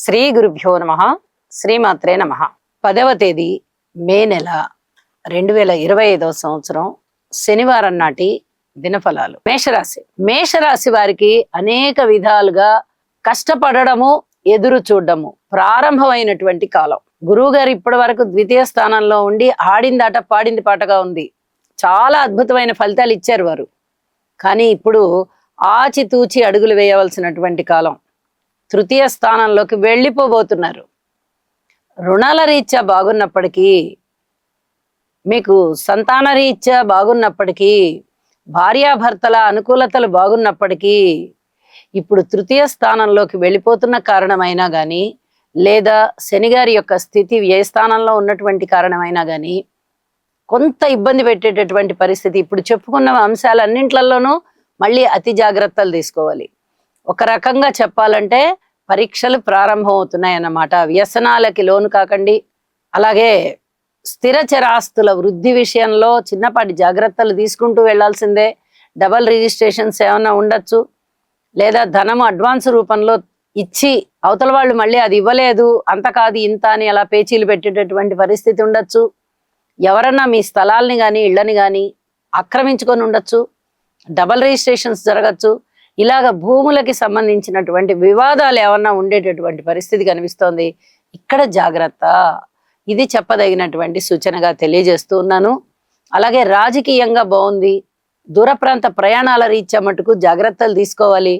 శ్రీ గురుభ్యో నమః. శ్రీమాత్రే నమః. 10వ తేదీ మే నెల 2025 సంవత్సరం శనివారం నాటి దినఫలాలు. మేషరాశి వారికి అనేక విధాలుగా కష్టపడము, ఎదురు చూడడము ప్రారంభమైనటువంటి కాలం. గురువు గారు ఇప్పటి వరకు ద్వితీయ స్థానంలో ఉండి ఆడిందాట పాడింది పాటగా ఉంది. చాలా అద్భుతమైన ఫలితాలు ఇచ్చారు వారు. కానీ ఇప్పుడు ఆచితూచి అడుగులు వేయవలసినటువంటి కాలం. తృతీయ స్థానంలోకి వెళ్ళిపోబోతున్నారు. రుణాల రీత్యా బాగున్నప్పటికీ, మీకు సంతాన రీత్యా బాగున్నప్పటికీ, భార్యాభర్తల అనుకూలతలు బాగున్నప్పటికీ, ఇప్పుడు తృతీయ స్థానంలోకి వెళ్ళిపోతున్న కారణమైనా కానీ, లేదా శనిగారి యొక్క స్థితి వ్యయస్థానంలో ఉన్నటువంటి కారణమైనా కానీ కొంత ఇబ్బంది పెట్టేటటువంటి పరిస్థితి. ఇప్పుడు చెప్పుకున్న అంశాలన్నింట్లలోనూ మళ్ళీ అతి జాగ్రత్తలు తీసుకోవాలి. ఒక రకంగా చెప్పాలంటే పరీక్షలు ప్రారంభం అవుతున్నాయన్నమాట. వ్యసనాలకి లోను కాకండి. అలాగే స్థిరచరాస్తుల వృద్ధి విషయంలో చిన్నపాటి జాగ్రత్తలు తీసుకుంటూ వెళ్లాల్సిందే. డబల్ రిజిస్ట్రేషన్స్ ఏమన్నా ఉండొచ్చు, లేదా ధనము అడ్వాన్స్ రూపంలో ఇచ్చి అవతల వాళ్ళు మళ్ళీ అది ఇవ్వలేదు, అంత కాదు ఇంత అని అలా పేచీలు పెట్టేటటువంటి పరిస్థితి ఉండొచ్చు. ఎవరన్నా మీ స్థలాల్ని కానీ ఇళ్ళని కానీ ఆక్రమించుకొని ఉండొచ్చు. డబల్ రిజిస్ట్రేషన్స్ జరగచ్చు. ఇలాగ భూములకి సంబంధించినటువంటి వివాదాలు ఏమన్నా ఉండేటటువంటి పరిస్థితి కనిపిస్తోంది. ఇక్కడ జాగ్రత్త, ఇది చెప్పదగినటువంటి సూచనగా తెలియజేస్తూ ఉన్నాను. అలాగే రాజకీయంగా బాగుంది. దూర ప్రాంత ప్రయాణాల రీత్యా మటుకు జాగ్రత్తలు తీసుకోవాలి.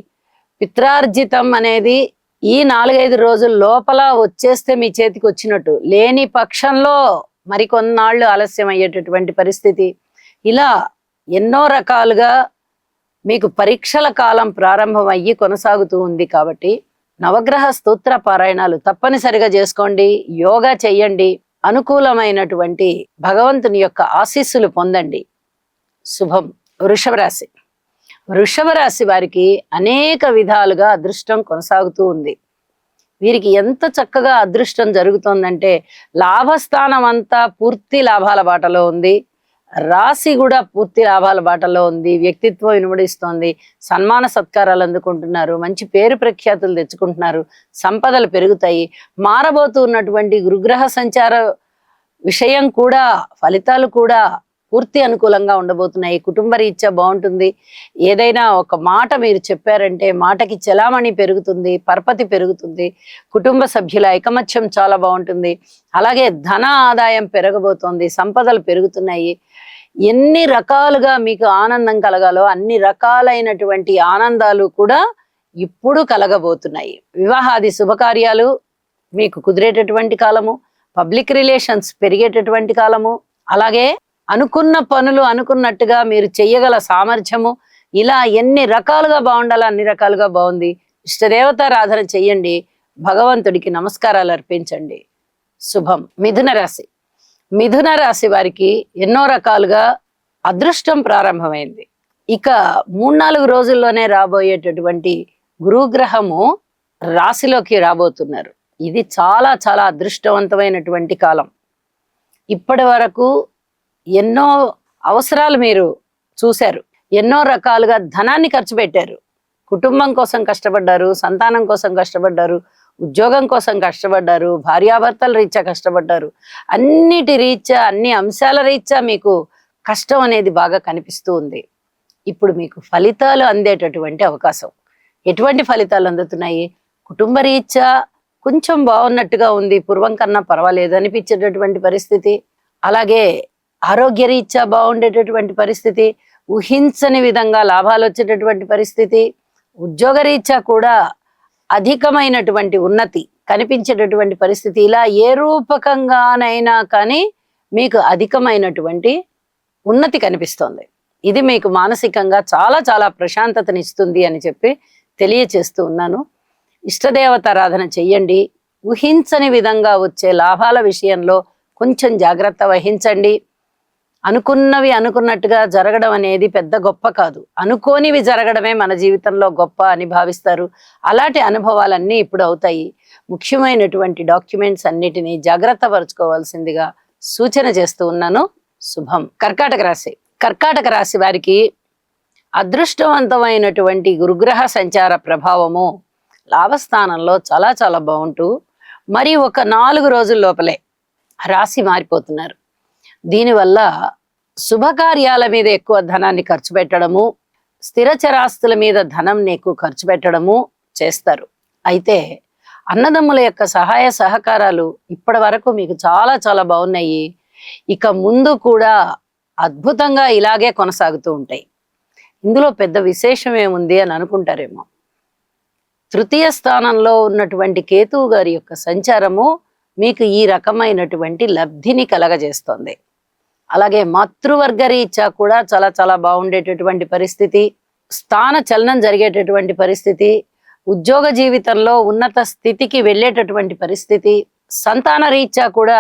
పిత్రార్జితం అనేది ఈ 4-5 రోజుల లోపల వచ్చేస్తే మీ చేతికి వచ్చినట్టు, లేని పక్షంలో మరికొన్నాళ్ళు ఆలస్యం అయ్యేటటువంటి పరిస్థితి. ఇలా ఎన్నో రకాలుగా మీకు పరీక్షల కాలం ప్రారంభం అయ్యి కొనసాగుతూ ఉంది. కాబట్టి నవగ్రహ స్తోత్ర పారాయణాలు తప్పనిసరిగా చేసుకోండి. యోగా చెయ్యండి. అనుకూలమైనటువంటి భగవంతుని యొక్క ఆశీస్సులు పొందండి. శుభం. వృషభ రాశి వారికి అనేక విధాలుగా అదృష్టం కొనసాగుతూ ఉంది. వీరికి ఎంత చక్కగా అదృష్టం జరుగుతోందంటే లాభస్థానం అంతా పూర్తి లాభాల బాటలో ఉంది. రాశి కూడా పూర్తి లాభాల బాటలో ఉంది. వ్యక్తిత్వం ఇనుమడిస్తోంది. సన్మాన సత్కారాలు అందుకుంటున్నారు. మంచి పేరు ప్రఖ్యాతులు తెచ్చుకుంటున్నారు. సంపదలు పెరుగుతాయి. మారబోతూ ఉన్నటువంటి గురుగ్రహ సంచార విషయం కూడా, ఫలితాలు కూడా పూర్తి అనుకూలంగా ఉండబోతున్నాయి. కుటుంబ రీత్యా బాగుంటుంది. ఏదైనా ఒక మాట మీరు చెప్పారంటే మాటకి చలామణి పెరుగుతుంది, పరపతి పెరుగుతుంది. కుటుంబ సభ్యుల ఐకమత్యం చాలా బాగుంటుంది. అలాగే ధన ఆదాయం పెరగబోతోంది. సంపదలు పెరుగుతున్నాయి. ఎన్ని రకాలుగా మీకు ఆనందం కలగాలో అన్ని రకాలైనటువంటి ఆనందాలు కూడా ఇప్పుడు కలగబోతున్నాయి. వివాహాది శుభకార్యాలు మీకు కుదిరేటటువంటి కాలము. పబ్లిక్ రిలేషన్స్ పెరిగేటటువంటి కాలము. అలాగే అనుకున్న పనులు అనుకున్నట్టుగా మీరు చెయ్యగల సామర్థ్యము. ఇలా ఎన్ని రకాలుగా బాగుండాలో అన్ని రకాలుగా బాగుంది. ఇష్టదేవతారాధన చెయ్యండి. భగవంతుడికి నమస్కారాలు అర్పించండి. శుభం. మిథున రాశి వారికి ఎన్నో రకాలుగా అదృష్టం ప్రారంభమైంది. ఇక 3-4 రోజుల్లోనే రాబోయేటటువంటి గురుగ్రహము రాశిలోకి రాబోతున్నారు. ఇది చాలా చాలా అదృష్టవంతమైనటువంటి కాలం. ఇప్పటి వరకు ఎన్నో అవసరాలు మీరు చూశారు. ఎన్నో రకాలుగా ధనాన్ని ఖర్చు పెట్టారు. కుటుంబం కోసం కష్టపడ్డారు, సంతానం కోసం కష్టపడ్డారు, ఉద్యోగం కోసం కష్టపడ్డారు, భార్యాభర్తల రీత్యా కష్టపడ్డారు. అన్నిటి రీత్యా, అన్ని అంశాల రీత్యా మీకు కష్టం అనేది బాగా కనిపిస్తూ ఉంది. ఇప్పుడు మీకు ఫలితాలు అందేటటువంటి అవకాశం. ఎటువంటి ఫలితాలు అందుతున్నాయి? కుటుంబ రీత్యా కొంచెం బాగున్నట్టుగా ఉంది, పూర్వం కన్నా పర్వాలేదు అనిపించేటటువంటి పరిస్థితి. అలాగే ఆరోగ్య రీత్యా బాగుండేటటువంటి పరిస్థితి. ఊహించని విధంగా లాభాలు వచ్చేటటువంటి పరిస్థితి. ఉద్యోగ రీత్యా కూడా అధికమైనటువంటి ఉన్నతి కనిపించేటటువంటి పరిస్థితి. ఇలా ఏ రూపకంగానైనా కానీ మీకు అధికమైనటువంటి ఉన్నతి కనిపిస్తోంది. ఇది మీకు మానసికంగా చాలా చాలా ప్రశాంతతనిస్తుంది అని చెప్పి తెలియచేస్తూ ఉన్నాను. ఇష్టదేవతారాధన చెయ్యండి. ఊహించని విధంగా వచ్చే లాభాల విషయంలో కొంచెం జాగ్రత్త వహించండి. అనుకున్నవి అనుకున్నట్టుగా జరగడం అనేది పెద్ద గొప్ప కాదు. అనుకోనివి జరగడమే మన జీవితంలో గొప్ప అని భావిస్తారు. అలాంటి అనుభవాలన్నీ ఇప్పుడు అవుతాయి. ముఖ్యమైనటువంటి డాక్యుమెంట్స్ అన్నిటినీ జాగ్రత్త పరుచుకోవాల్సిందిగా సూచన చేస్తూ ఉన్నాను. శుభం. కర్కాటక రాశి వారికి అదృష్టవంతమైనటువంటి గురుగ్రహ సంచార ప్రభావము లాభస్థానంలో చాలా చాలా బాగుంటూ మరి ఒక 4 రోజుల లోపలే రాశి మారిపోతున్నారు. దీనివల్ల శుభకార్యాల మీద ఎక్కువ ధనాన్ని ఖర్చు పెట్టడము, స్థిర చరాస్తుల మీద ధనంని ఎక్కువ ఖర్చు పెట్టడము చేస్తారు. అయితే అన్నదమ్ముల యొక్క సహాయ సహకారాలు ఇప్పటి వరకు మీకు చాలా చాలా బాగున్నాయి. ఇక ముందు కూడా అద్భుతంగా ఇలాగే కొనసాగుతూ ఉంటాయి. ఇందులో పెద్ద విశేషం ఏముంది అని అనుకుంటారేమో. తృతీయ స్థానంలో ఉన్నటువంటి కేతువు గారి యొక్క సంచారము మీకు ఈ రకమైనటువంటి లబ్ధిని కలగజేస్తుంది. అలాగే మాతృవర్గ రీత్యా కూడా చాలా చాలా బాగుండేటటువంటి పరిస్థితి, స్థాన చలనం జరిగేటటువంటి పరిస్థితి, ఉద్యోగ జీవితంలో ఉన్నత స్థితికి వెళ్ళేటటువంటి పరిస్థితి, సంతాన రీత్యా కూడా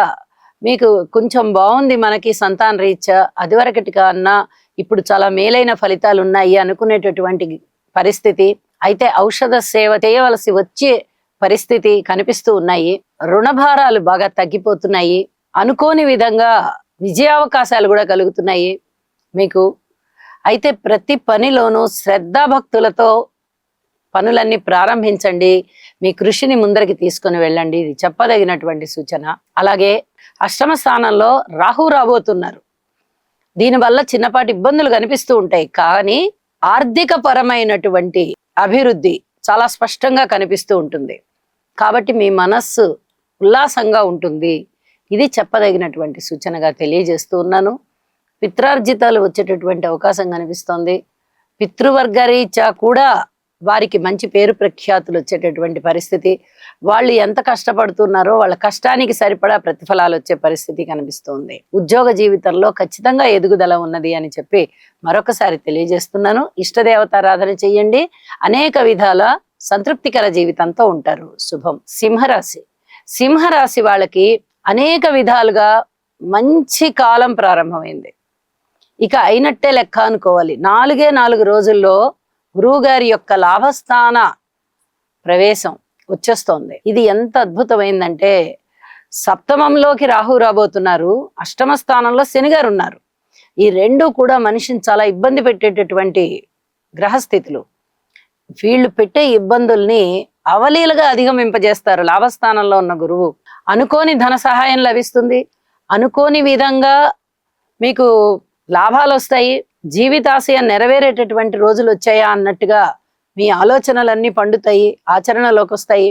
మీకు కొంచెం బాగుంది. మనకి సంతాన రీత్యా అదివరకటి కన్నా ఇప్పుడు చాలా మేలైన ఫలితాలు ఉన్నాయి అనుకునేటటువంటి పరిస్థితి. అయితే ఔషధ సేవ చేయవలసి వచ్చే పరిస్థితి కనిపిస్తూ ఉన్నాయి. రుణభారాలు బాగా తగ్గిపోతున్నాయి. అనుకోని విధంగా విజయావకాశాలు కూడా కలుగుతున్నాయి మీకు. అయితే ప్రతి పనిలోనూ శ్రద్ధాభక్తులతో పనులన్నీ ప్రారంభించండి. మీ కృషిని ముందరికి తీసుకొని వెళ్ళండి. ఇది చెప్పదగినటువంటి సూచన. అలాగే అష్టమ స్థానంలో రాహు రాబోతున్నారు. దీనివల్ల చిన్నపాటి ఇబ్బందులు కనిపిస్తూ ఉంటాయి. కానీ ఆర్థిక పరమైనటువంటి అభివృద్ధి చాలా స్పష్టంగా కనిపిస్తూ ఉంటుంది. కాబట్టి మీ మనస్సు ఉల్లాసంగా ఉంటుంది. ఇది చెప్పదగినటువంటి సూచనగా తెలియజేస్తూ ఉన్నాను. పిత్రార్జితాలు వచ్చేటటువంటి అవకాశం కనిపిస్తోంది. పితృవర్గరీత్యా కూడా వారికి మంచి పేరు ప్రఖ్యాతులు వచ్చేటటువంటి పరిస్థితి. వాళ్ళు ఎంత కష్టపడుతున్నారో వాళ్ళ కష్టానికి సరిపడా ప్రతిఫలాలు వచ్చే పరిస్థితి కనిపిస్తుంది. ఉద్యోగ జీవితంలో ఖచ్చితంగా ఎదుగుదల ఉన్నది అని చెప్పి మరొకసారి తెలియజేస్తున్నాను. ఇష్టదేవతారాధన చెయ్యండి. అనేక విధాల సంతృప్తికర జీవితంతో ఉంటారు. శుభం. సింహరాశి. సింహరాశి వాళ్ళకి అనేక విధాలుగా మంచి కాలం ప్రారంభమైంది. ఇక అయినట్టే లెక్క అనుకోవాలి. 4 రోజుల్లో గురువు గారి యొక్క లాభస్థాన ప్రవేశం వచ్చేస్తోంది. ఇది ఎంత అద్భుతమైందంటే సప్తమంలోకి రాహు రాబోతున్నారు, అష్టమ స్థానంలో శని గారు ఉన్నారు. ఈ రెండు కూడా మనిషిని చాలా ఇబ్బంది పెట్టేటటువంటి గ్రహస్థితులు. వీళ్ళు పెట్టే ఇబ్బందుల్ని అవలీలగా అధిగమింపజేస్తారు లాభస్థానంలో ఉన్న గురువు. అనుకోని ధన సహాయం లభిస్తుంది. అనుకోని విధంగా మీకు లాభాలు వస్తాయి. జీవితాశయం నెరవేరేటటువంటి రోజులు వచ్చాయా అన్నట్టుగా మీ ఆలోచనలన్నీ పండుతాయి, ఆచరణలోకి వస్తాయి.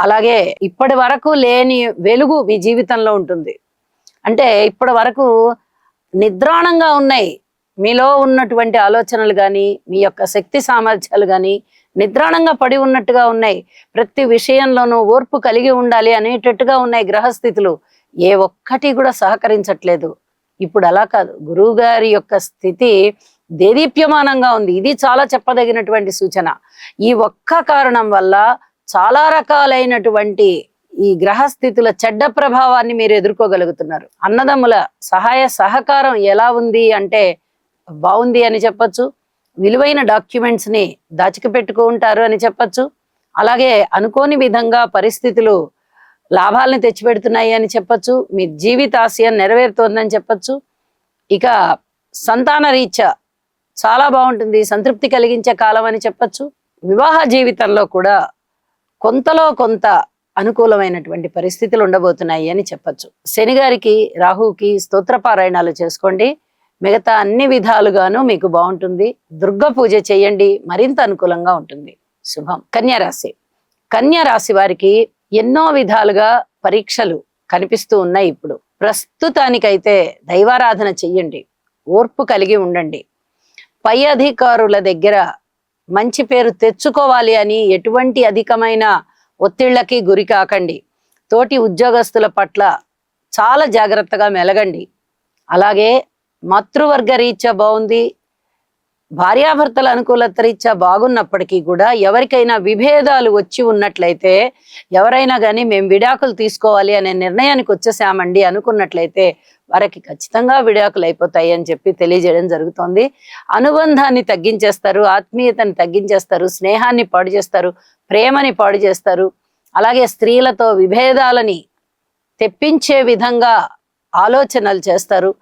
అలాగే ఇప్పటి వరకు లేని వెలుగు మీ జీవితంలో ఉంటుంది. అంటే ఇప్పటి వరకు నిద్రాణంగా ఉన్నాయి మీలో ఉన్నటువంటి ఆలోచనలు కానీ, మీ యొక్క శక్తి సామర్థ్యాలు కానీ నిద్రాణంగా పడి ఉన్నట్టుగా ఉన్నాయి. ప్రతి విషయంలోనూ ఓర్పు కలిగి ఉండాలి అనేటట్టుగా ఉన్నాయి గ్రహస్థితులు. ఏ ఒక్కటి కూడా సహకరించట్లేదు. ఇప్పుడు అలా కాదు. గురువు గారి యొక్క స్థితి దేదీప్యమానంగా ఉంది. ఇది చాలా చెప్పదగినటువంటి సూచన. ఈ ఒక్క కారణం వల్ల చాలా రకాలైనటువంటి ఈ గ్రహస్థితుల చెడ్డ ప్రభావాన్ని మీరు ఎదుర్కోగలుగుతున్నారు. అన్నదమ్ముల సహాయ సహకారం ఎలా ఉంది అంటే బాగుంది అని చెప్పొచ్చు. విలువైన డాక్యుమెంట్స్ ని దాచిపెట్టుకుంటారు అని చెప్పొచ్చు. అలాగే అనుకోని విధంగా పరిస్థితులు లాభాలను తెచ్చిపెడుతున్నాయి అని చెప్పొచ్చు. మీ జీవితాశయం నెరవేరుతోందని చెప్పొచ్చు. ఇక సంతాన రీత్యా చాలా బాగుంటుంది, సంతృప్తి కలిగించే కాలం అని చెప్పొచ్చు. వివాహ జీవితంలో కూడా కొంతలో కొంత అనుకూలమైనటువంటి పరిస్థితులు ఉండబోతున్నాయి అని చెప్పొచ్చు. శని గారికి రాహుకి స్తోత్రపారాయణాలు చేసుకోండి. మిగతా అన్ని విధాలుగాను మీకు బాగుంటుంది. దుర్గా పూజ చేయండి, మరింత అనుకూలంగా ఉంటుంది. శుభం. కన్యారాశి. కన్యారాశి వారికి ఎన్నో విధాలుగా పరీక్షలు కనిపిస్తూ ఉన్నాయి. ఇప్పుడు ప్రస్తుతానికైతే దైవారాధన చెయ్యండి, ఓర్పు కలిగి ఉండండి. పై అధికారుల దగ్గర మంచి పేరు తెచ్చుకోవాలి అని ఎటువంటి అధికమైన ఒత్తిళ్లకి గురి కాకండి. తోటి ఉద్యోగస్తుల పట్ల చాలా జాగ్రత్తగా మెలగండి. అలాగే మాతృవర్గ రీత్యా బాగుంది. భార్యాభర్తల అనుకూలత రీత్యా బాగున్నప్పటికీ కూడా ఎవరికైనా విభేదాలు వచ్చి ఉన్నట్లయితే, ఎవరైనా కానీ మేము విడాకులు తీసుకోవాలి అనే నిర్ణయానికి వచ్చేసామండి అనుకున్నట్లయితే వారికి ఖచ్చితంగా విడాకులు అయిపోతాయి అని చెప్పి తెలియజేయడం జరుగుతోంది. అనుబంధాన్ని తగ్గించేస్తారు, ఆత్మీయతని తగ్గించేస్తారు, స్నేహాన్ని పాడు చేస్తారు, ప్రేమని పాడు చేస్తారు. అలాగే స్త్రీలతో విభేదాలని తెప్పించే విధంగా ఆలోచనలు చేస్తారు.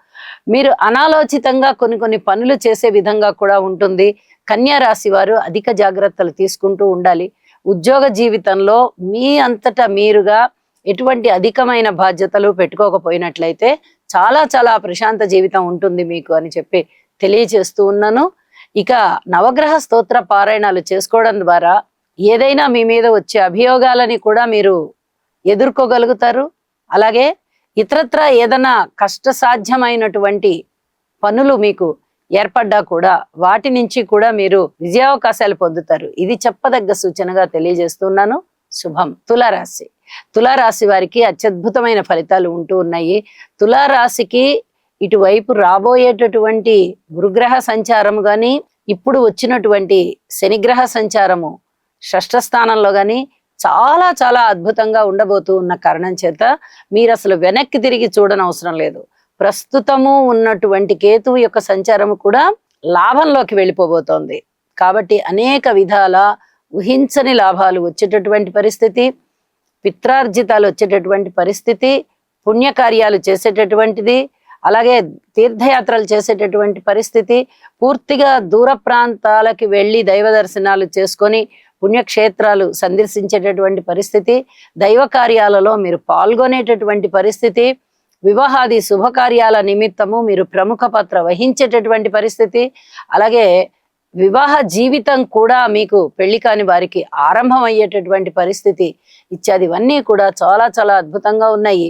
మీరు అనాలోచితంగా కొన్ని పనులు చేసే విధంగా కూడా ఉంటుంది. కన్యా రాశి వారు అధిక జాగ్రత్తలు తీసుకుంటూ ఉండాలి. ఉద్యోగ జీవితంలో మీ అంతటా మీరుగా ఎటువంటి అధికమైన బాధ్యతలు పెట్టుకోకపోయినట్లయితే చాలా చాలా ప్రశాంత జీవితం ఉంటుంది మీకు అని చెప్పి తెలియజేస్తూ ఉన్నాను. ఇక నవగ్రహ స్తోత్ర పారాయణాలు చేసుకోవడం ద్వారా ఏదైనా మీ మీద వచ్చే అభియోగాలని కూడా మీరు ఎదుర్కోగలుగుతారు. అలాగే ఇతరత్ర ఏదైనా కష్టసాధ్యమైనటువంటి పనులు మీకు ఏర్పడ్డా కూడా వాటి నుంచి కూడా మీరు విజయావకాశాలు పొందుతారు. ఇది చెప్పదగ్గ సూచనగా తెలియజేస్తున్నాను. శుభం. తులారాశి. తులారాశి వారికి అత్యద్భుతమైన ఫలితాలు ఉంటూ ఉన్నాయి. తులారాశికి ఇటువైపు రాబోయేటటువంటి గురుగ్రహ సంచారము గాని, ఇప్పుడు వచ్చినటువంటి శనిగ్రహ సంచారము షష్ఠ స్థానంలో గాని చాలా చాలా అద్భుతంగా ఉండబోతూ ఉన్న కారణం చేత మీరు అసలు వెనక్కి తిరిగి చూడనవసరం లేదు. ప్రస్తుతము ఉన్నటువంటి కేతువు యొక్క సంచారము కూడా లాభంలోకి వెళ్ళిపోబోతోంది. కాబట్టి అనేక విధాల ఊహించని లాభాలు వచ్చేటటువంటి పరిస్థితి, పిత్రార్జితాలు వచ్చేటటువంటి పరిస్థితి, పుణ్యకార్యాలు చేసేటటువంటిది, అలాగే తీర్థయాత్రలు చేసేటటువంటి పరిస్థితి, పూర్తిగా దూర ప్రాంతాలకి వెళ్ళి దైవ దర్శనాలు చేసుకొని పుణ్యక్షేత్రాలు సందర్శించేటటువంటి పరిస్థితి, దైవ కార్యాలలో మీరు పాల్గొనేటటువంటి పరిస్థితి, వివాహాది శుభకార్యాల నిమిత్తము మీరు ప్రముఖ పాత్ర వహించేటటువంటి పరిస్థితి, అలాగే వివాహ జీవితం కూడా మీకు పెళ్లి కాని వారికి ఆరంభం అయ్యేటటువంటి పరిస్థితి ఇత్యాదివన్నీ కూడా చాలా చాలా అద్భుతంగా ఉన్నాయి.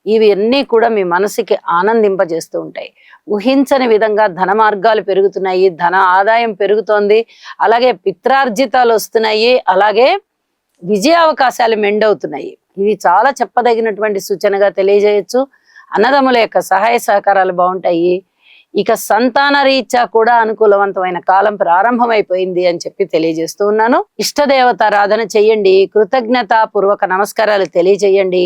ఇవన్నీ కూడా మీ మనసుకి ఆనందింపజేస్తూ ఉంటాయి. ఊహించని విధంగా ధన మార్గాలు పెరుగుతున్నాయి, ధన ఆదాయం పెరుగుతోంది, అలాగే పిత్రార్జితాలు వస్తున్నాయి, అలాగే విజయ అవకాశాలు మెండవుతున్నాయి. ఇవి చాలా చెప్పదగినటువంటి సూచనగా తెలియజేయచ్చు. అన్నదమ్ముల యొక్క సహాయ సహకారాలు బాగుంటాయి. ఇక సంతాన రీత్యా కూడా అనుకూలవంతమైన కాలం ప్రారంభమైపోయింది అని చెప్పి తెలియజేస్తూ ఉన్నాను. ఇష్టదేవతారాధన చెయ్యండి, కృతజ్ఞతాపూర్వక నమస్కారాలు తెలియజేయండి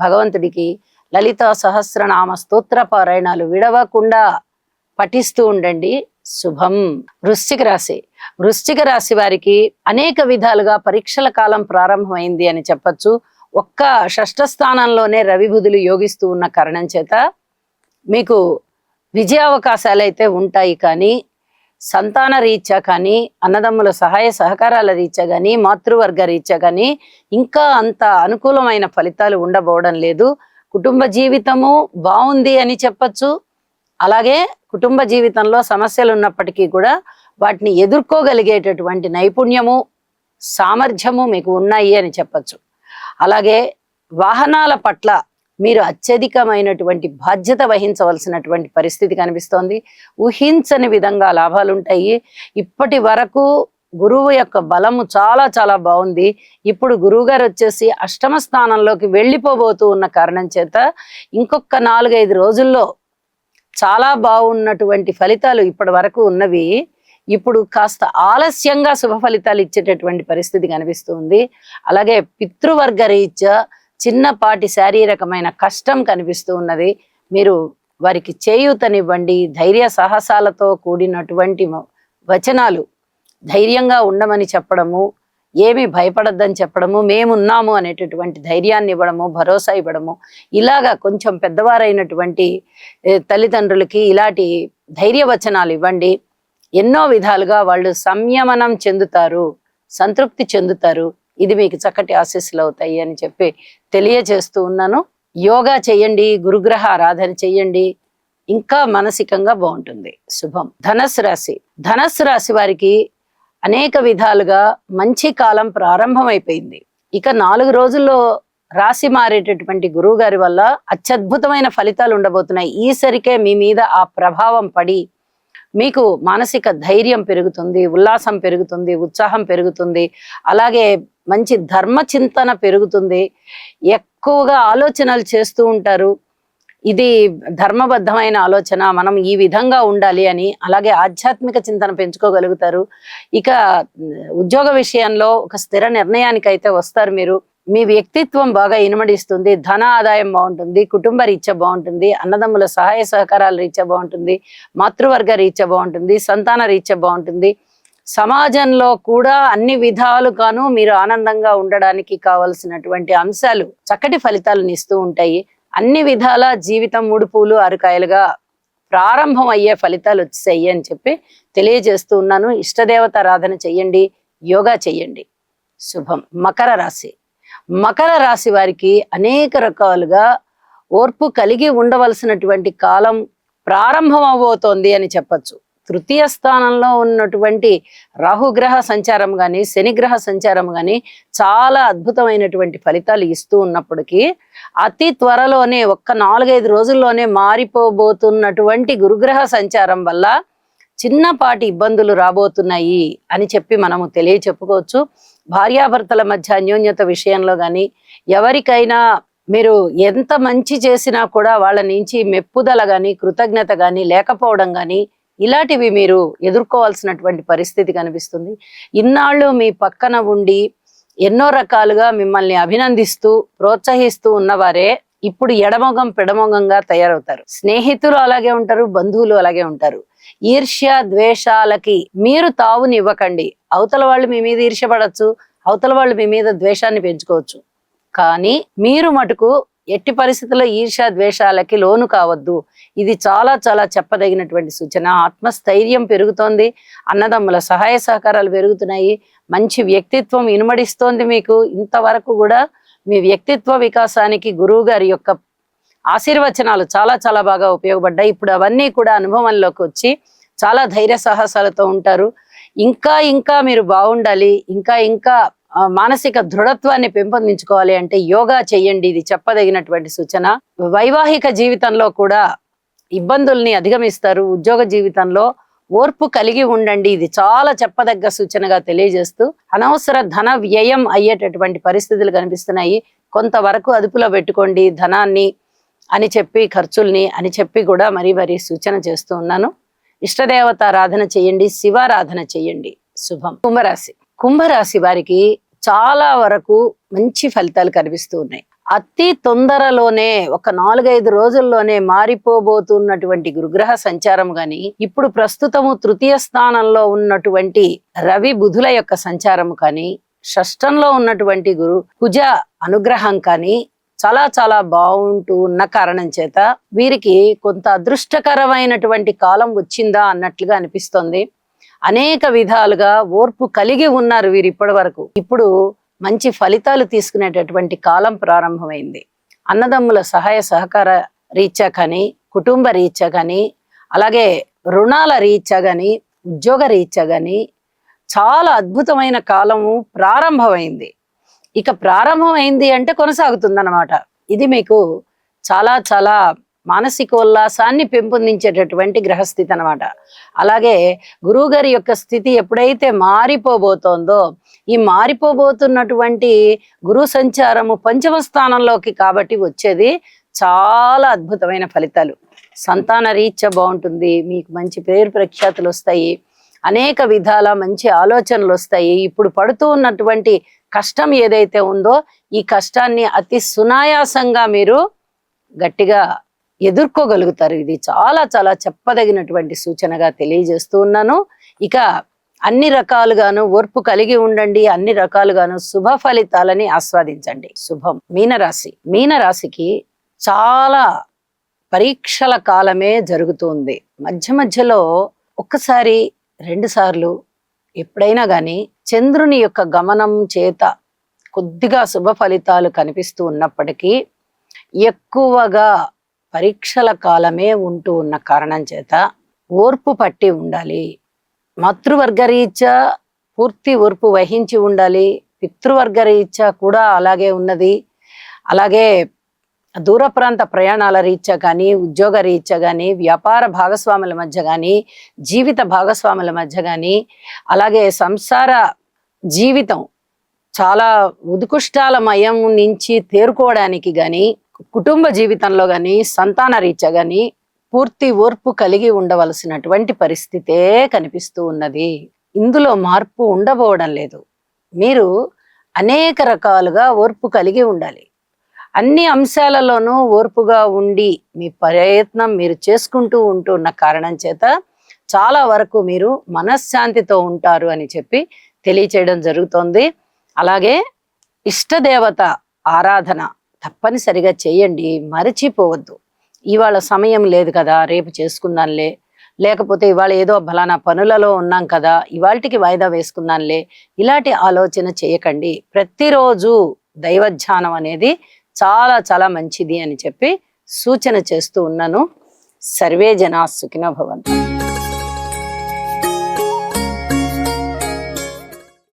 భగవంతుడికి. లలిత సహస్రనామ స్తోత్ర పారాయణాలు విడవకుండా పఠిస్తూ ఉండండి. శుభం. వృశ్చిక రాశి. వృశ్చిక రాశి వారికి అనేక విధాలుగా పరీక్షల కాలం ప్రారంభమైంది అని చెప్పచ్చు. ఒక్క షష్ఠ స్థానంలోనే రవి బుధులు యోగిస్తూ ఉన్న కారణం చేత మీకు విజయావకాశాలు అయితే ఉంటాయి. కానీ సంతాన రీత్యా కానీ, అన్నదమ్ముల సహాయ సహకారాల రీత్యా కానీ, మాతృవర్గ రీత్యా కానీ ఇంకా అంత అనుకూలమైన ఫలితాలు ఉండబోవడం లేదు. కుటుంబ జీవితము బాగుంది అని చెప్పచ్చు. అలాగే కుటుంబ జీవితంలో సమస్యలు ఉన్నప్పటికీ కూడా వాటిని ఎదుర్కోగలిగేటటువంటి నైపుణ్యము, సామర్థ్యము మీకు ఉన్నాయి అని చెప్పచ్చు. అలాగే వాహనాల పట్ల మీరు అత్యధికమైనటువంటి బాధ్యత వహించవలసినటువంటి పరిస్థితి కనిపిస్తోంది. ఊహించని విధంగా లాభాలు ఉంటాయి. ఇప్పటి వరకు గురువు యొక్క బలము చాలా చాలా బాగుంది. ఇప్పుడు గురువు గారు వచ్చేసి అష్టమ స్థానంలోకి వెళ్ళిపోబోతూ ఉన్న కారణం చేత ఇంకొక 4-5 రోజుల్లో చాలా బాగున్నటువంటి ఫలితాలు ఇప్పటి వరకు ఉన్నవి ఇప్పుడు కాస్త ఆలస్యంగా శుభ ఫలితాలు ఇచ్చేటటువంటి పరిస్థితి కనిపిస్తుంది. అలాగే పితృవర్గ రీత్యా చిన్నపాటి శారీరకమైన కష్టం కనిపిస్తూ ఉన్నది. మీరు వారికి చేయూతనివ్వండి. ధైర్య సాహసాలతో కూడినటువంటి వచనాలు, ధైర్యంగా ఉండమని చెప్పడము, ఏమి భయపడద్దని చెప్పడము, మేమున్నాము అనేటటువంటి ధైర్యాన్ని ఇవ్వడము, భరోసా ఇవ్వడము, ఇలాగా కొంచెం పెద్దవారైనటువంటి తల్లిదండ్రులకి ఇలాంటి ధైర్య వచనాలు ఇవ్వండి. ఎన్నో విధాలుగా వాళ్ళు సంయమనం చెందుతారు, సంతృప్తి చెందుతారు. ఇది మీకు చక్కటి ఆశీస్సులు అవుతాయి అని చెప్పి తెలియజేస్తూ ఉన్నాను. యోగా చేయండి, గురుగ్రహ ఆరాధన చెయ్యండి, ఇంకా మానసికంగా బాగుంటుంది. శుభం. ధనస్సు రాశి. ధనస్సు రాశి వారికి అనేక విధాలుగా మంచి కాలం ప్రారంభమైపోయింది. ఇక 4 రోజుల్లో రాశి మారేటటువంటి గురువు గారి వల్ల అత్యద్భుతమైన ఫలితాలు ఉండబోతున్నాయి. ఈసరికే మీ మీద ఆ ప్రభావం పడి మీకు మానసిక ధైర్యం పెరుగుతుంది, ఉల్లాసం పెరుగుతుంది, ఉత్సాహం పెరుగుతుంది. అలాగే మంచి ధర్మ చింతన పెరుగుతుంది. ఎక్కువగా ఆలోచనలు చేస్తూ ఉంటారు. ఇది ధర్మబద్ధమైన ఆలోచన, మనం ఈ విధంగా ఉండాలి అని. అలాగే ఆధ్యాత్మిక చింతన పెంచుకోగలుగుతారు. ఇక ఉద్యోగ విషయంలో ఒక స్థిర నిర్ణయానికైతే వస్తారు మీరు. మీ వ్యక్తిత్వం బాగా ఇనుమడిస్తుంది. ధన ఆదాయం బాగుంటుంది, కుటుంబ రీత్యా బాగుంటుంది, అన్నదమ్ముల సహాయ సహకారాల రీత్యా బాగుంటుంది, మాతృవర్గ రీత్యా బాగుంటుంది, సంతాన రీత్యా బాగుంటుంది. సమాజంలో కూడా అన్ని విధాలుగాను మీరు ఆనందంగా ఉండడానికి కావలసినటువంటి అంశాలు చక్కటి ఫలితాలను ఇస్తూ ఉంటాయి. అన్ని విధాల జీవితం 3 పూలు 6 కాయలుగా ప్రారంభం అయ్యే ఫలితాలు వచ్చాయి అని చెప్పి తెలియజేస్తూ ఉన్నాను. ఇష్టదేవత ఆరాధన చెయ్యండి, యోగా చెయ్యండి. శుభం. మకర రాశి. మకర రాశి వారికి అనేక రకాలుగా ఓర్పు కలిగి ఉండవలసినటువంటి కాలం ప్రారంభం అవబోతోంది అని చెప్పచ్చు. తృతీయ స్థానంలో ఉన్నటువంటి రాహుగ్రహ సంచారం కానీ శనిగ్రహ సంచారం కానీ చాలా అద్భుతమైనటువంటి ఫలితాలు ఇస్తూ ఉన్నప్పటికీ అతి త్వరలోనే ఒక్క 4-5 రోజుల్లోనే మారిపోబోతున్నటువంటి గురుగ్రహ సంచారం వల్ల చిన్నపాటి ఇబ్బందులు రాబోతున్నాయి అని చెప్పి మనము చెప్పుకోవచ్చు. భార్యాభర్తల మధ్య అన్యోన్యత విషయంలో కానీ ఎవరికైనా మీరు ఎంత మంచి చేసినా కూడా వాళ్ళ నుంచి మెప్పుదల కానీ కృతజ్ఞత కానీ లేకపోవడం కానీ ఇలాంటివి మీరు ఎదుర్కోవాల్సినటువంటి పరిస్థితి కనిపిస్తుంది. ఇన్నాళ్ళు మీ పక్కన ఉండి ఎన్నో రకాలుగా మిమ్మల్ని అభినందిస్తూ ప్రోత్సహిస్తూ ఉన్నవారే ఇప్పుడు ఎడమొగం పెడమొగంగా తయారవుతారు. స్నేహితులు అలాగే ఉంటారు, బంధువులు అలాగే ఉంటారు. ఈర్ష్య ద్వేషాలకి మీరు తావునివ్వకండి. అవతల వాళ్ళు మీ మీద ఈర్ష్యపడచ్చు, అవతల వాళ్ళు మీ మీద ద్వేషాన్ని పెంచుకోవచ్చు. కానీ మీరు మటుకు ఎట్టి పరిస్థితుల్లో ఈర్ష్య ద్వేషాలకి లోను కావద్దు. ఇది చాలా చాలా చెప్పదగినటువంటి సూచన. ఆత్మస్థైర్యం పెరుగుతోంది, అన్నదమ్ముల సహాయ సహకారాలు పెరుగుతున్నాయి, మంచి వ్యక్తిత్వం ఇనుమడిస్తోంది. మీకు ఇంతవరకు కూడా మీ వ్యక్తిత్వ వికాసానికి గురువు గారి యొక్క ఆశీర్వచనాలు చాలా చాలా బాగా ఉపయోగపడ్డాయి. ఇప్పుడు అవన్నీ కూడా అనుభవంలోకి వచ్చి చాలా ధైర్య సాహసాలతో ఉంటారు. ఇంకా ఇంకా మీరు బాగుండాలి, ఇంకా ఇంకా మానసిక దృఢత్వాన్ని పెంపొందించుకోవాలి అంటే యోగా చెయ్యండి. ఇది చెప్పదగినటువంటి సూచన. వైవాహిక జీవితంలో కూడా ఇబ్బందుల్ని అధిగమిస్తారు. ఉద్యోగ జీవితంలో ఓర్పు కలిగి ఉండండి. ఇది చాలా చెప్పదగ్గ సూచనగా తెలియజేస్తూ అనవసర ధన వ్యయం అయ్యేటటువంటి పరిస్థితులు కనిపిస్తున్నాయి. కొంతవరకు అదుపులో పెట్టుకోండి ధనాన్ని అని చెప్పి, ఖర్చుల్ని అని చెప్పి కూడా మరీ సూచన చేస్తూ ఉన్నాను. ఇష్టదేవత ఆరాధన చేయండి, శివారాధన చేయండి. శుభం. కుంభరాశి. కుంభరాశి వారికి చాలా వరకు మంచి ఫలితాలు కనిపిస్తూ ఉన్నాయి. అతి తొందరలోనే ఒక 4-5 రోజుల్లోనే మారిపోబోతున్నటువంటి గురుగ్రహ సంచారం గాని, ఇప్పుడు ప్రస్తుతము తృతీయ స్థానంలో ఉన్నటువంటి రవి బుధుల యొక్క సంచారం కానీ, షష్టంలో ఉన్నటువంటి గురు కుజ అనుగ్రహం కానీ చాలా చాలా బాగుంటూ ఉన్న కారణం చేత వీరికి కొంత అదృష్టకరమైనటువంటి కాలం వచ్చిందా అన్నట్లుగా అనిపిస్తోంది. అనేక విధాలుగా ఓర్పు కలిగి ఉన్నారు వీరు ఇప్పటి వరకు. ఇప్పుడు మంచి ఫలితాలు తీసుకునేటటువంటి కాలం ప్రారంభమైంది. అన్నదమ్ముల సహాయ సహకార రీత్యా కానీ, కుటుంబ రీత్యా కానీ, అలాగే రుణాల రీత్యా కానీ, ఉద్యోగ రీత్యా కానీ చాలా అద్భుతమైన కాలము ప్రారంభమైంది. ఇక ప్రారంభమైంది అంటే కొనసాగుతుంది అన్నమాట. ఇది మీకు చాలా చాలా మానసికోల్లాసాన్ని పెంపొందించేటటువంటి గ్రహస్థితి అనమాట. అలాగే గురువు గారి యొక్క స్థితి ఎప్పుడైతే మారిపోబోతోందో, ఈ మారిపోబోతున్నటువంటి గురు సంచారము 5వ స్థానంలోకి కాబట్టి వచ్చేది చాలా అద్భుతమైన ఫలితాలు. సంతాన రీత్యా బాగుంటుంది, మీకు మంచి పేరు ప్రఖ్యాతులు వస్తాయి, అనేక విధాల మంచి ఆలోచనలు వస్తాయి. ఇప్పుడు పడుతూ ఉన్నటువంటి కష్టం ఏదైతే ఉందో ఈ కష్టాన్ని అతి సునాయాసంగా మీరు గట్టిగా ఎదుర్కోగలుగుతారు. ఇది చాలా చాలా చెప్పదగినటువంటి సూచనగా తెలియజేస్తూ ఉన్నాను. ఇక అన్ని రకాలుగాను ఓర్పు కలిగి ఉండండి, అన్ని రకాలుగాను శుభ ఫలితాలని ఆస్వాదించండి. శుభం. మీనరాశి. మీనరాశికి చాలా పరీక్షల కాలమే జరుగుతుంది. మధ్య మధ్యలో ఒక్కసారి 2 సార్లు ఎప్పుడైనా కానీ చంద్రుని యొక్క గమనం చేత కొద్దిగా శుభ ఫలితాలు కనిపిస్తూ ఉన్నప్పటికీ ఎక్కువగా పరీక్షల కాలమే ఉంటూ ఉన్న కారణం చేత ఓర్పు పట్టి ఉండాలి. మాతృవర్గ రీత్యా పూర్తి ఓర్పు వహించి ఉండాలి. పితృవర్గ రీత్యా కూడా అలాగే ఉన్నది. అలాగే దూర ప్రాంత ప్రయాణాల రీత్యా కానీ, ఉద్యోగ రీత్యా కానీ, వ్యాపార భాగస్వాముల మధ్య కానీ, జీవిత భాగస్వాముల మధ్య కానీ, అలాగే సంసార జీవితం చాలా ఉత్కృష్టాలమయం నుంచి తేరుకోవడానికి కానీ, కుటుంబ జీవితంలో కానీ, సంతాన రీత్యా కానీ పూర్తి ఓర్పు కలిగి ఉండవలసినటువంటి పరిస్థితే కనిపిస్తూ ఉన్నది. ఇందులో మార్పు ఉండబోవడం లేదు. మీరు అనేక రకాలుగా ఓర్పు కలిగి ఉండాలి. అన్ని అంశాలలోనూ ఓర్పుగా ఉండి మీ ప్రయత్నం మీరు చేసుకుంటూ ఉంటున్న కారణం చేత చాలా వరకు మీరు మనశ్శాంతితో ఉంటారు అని చెప్పి తెలియచేయడం జరుగుతోంది. అలాగే ఇష్టదేవత ఆరాధన తప్పనిసరిగా చేయండి, మరచిపోవద్దు. ఇవాళ సమయం లేదు కదా, రేపు చేసుకుందాంలే, లేకపోతే ఇవాళ ఏదో ఫలానా పనులలో ఉన్నాం కదా ఇవాళకి వాయిదా వేసుకుందాంలే, ఇలాంటి ఆలోచన చేయకండి. ప్రతిరోజు దైవధ్యానం అనేది చాలా చాలా మంచిది అని చెప్పి సూచన చేస్తూ ఉన్నాను. సర్వే జనా సుఖినో భవంతు.